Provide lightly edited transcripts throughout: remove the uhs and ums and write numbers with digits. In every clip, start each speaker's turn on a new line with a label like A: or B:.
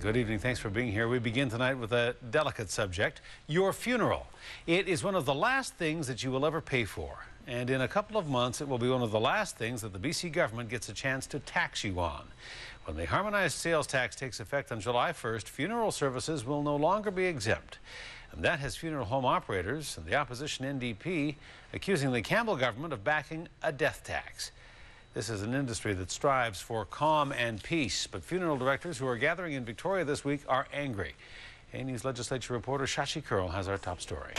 A: Good evening. Thanks for being here. We begin tonight with a delicate subject, your funeral. It is one of the last things that you will ever pay for. And in a couple of months, it will be one of the last things that the BC government gets a chance to tax you on. When the harmonized sales tax takes effect on July 1st, funeral services will no longer be exempt. And that has funeral home operators and the opposition NDP accusing the Campbell government of backing a death tax. This is an industry that strives for calm and peace, but funeral directors who are gathering in Victoria this week are angry. A News Legislature reporter Shashi Curl has our top story.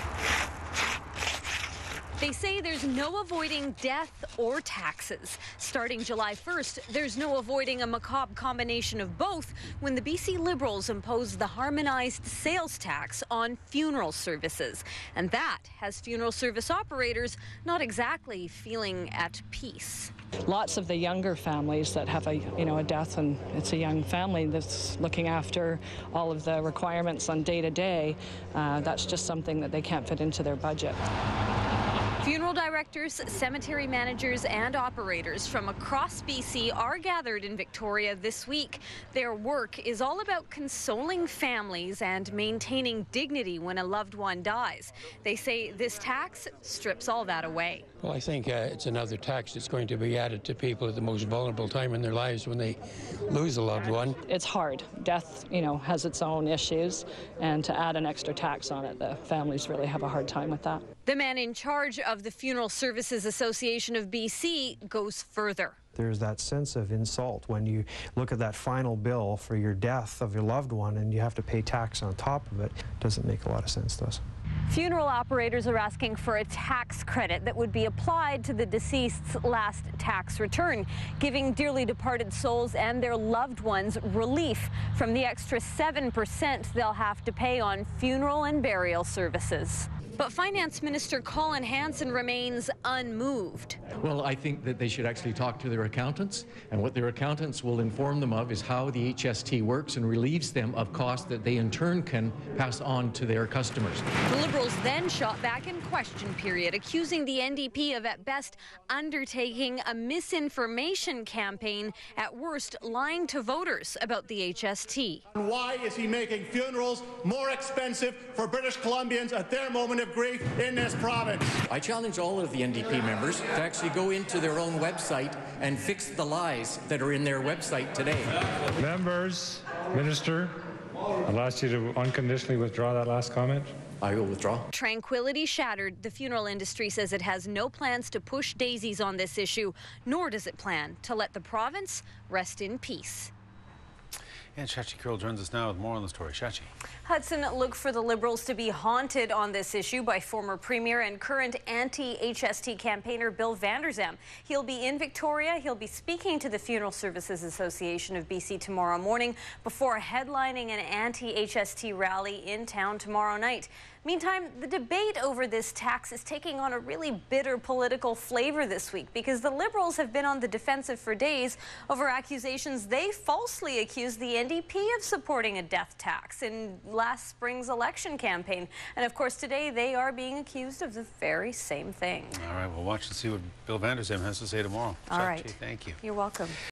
B: They say there's no avoiding death or taxes. Starting July 1st, there's no avoiding a macabre combination of both when the BC Liberals imposed the harmonized sales tax on funeral services. And that has funeral service operators not exactly feeling at peace.
C: Lots of the younger families that have a death, and it's a young family that's looking after all of the requirements on day to day, that's just something that they can't fit into their budget.
B: Funeral directors, cemetery managers, and operators from across BC are gathered in Victoria this week. Their work is all about consoling families and maintaining dignity when a loved one dies. They say this tax strips all that away.
D: Well, I think it's another tax that's going to be added to people at the most vulnerable time in their lives when they lose a loved one.
C: It's hard. Death, has its own issues, and to add an extra tax on it, the families really have a hard time with that.
B: The man in charge of the Funeral Services Association of BC goes further.
E: There's that sense of insult when you look at that final bill for your death of your loved one and you have to pay tax on top of it. It doesn't make a lot of sense to us.
B: Funeral operators are asking for a tax credit that would be applied to the deceased's last tax return, giving dearly departed souls and their loved ones relief from the extra 7% they'll have to pay on funeral and burial services. But Finance Minister Colin Hanson remains unmoved.
F: Well, I think that they should actually talk to their accountants, and what their accountants will inform them of is how the HST works and relieves them of costs that they in turn can pass on to their customers.
B: The Liberals then shot back in question period, accusing the NDP of at best undertaking a misinformation campaign, at worst lying to voters about the HST.
G: Why is he making funerals more expensive for British Columbians at their moment of grief in this province?
F: I challenge all of the NDP members to actually go into their own website and fix the lies that are in their website today.
H: Members, Minister, I'll ask you to unconditionally withdraw that last comment.
F: I will withdraw.
B: Tranquility shattered. The funeral industry says it has no plans to push daisies on this issue, nor does it plan to let the province rest in peace.
A: And Shachi Curl joins us now with more on the story. Shachi.
B: Hudson, look for the Liberals to be haunted on this issue by former Premier and current anti-HST campaigner Bill Vander Zalm. He'll be in Victoria. He'll be speaking to the Funeral Services Association of BC tomorrow morning before headlining an anti-HST rally in town tomorrow night. Meantime, the debate over this tax is taking on a really bitter political flavor this week because the Liberals have been on the defensive for days over accusations they falsely accused the NDP of supporting a death tax in last spring's election campaign. And of course, today they are being accused of the very same thing.
A: All right, we'll watch and see what Bill Vander Zalm has to say tomorrow.
B: All right.
A: Thank you.
B: You're welcome.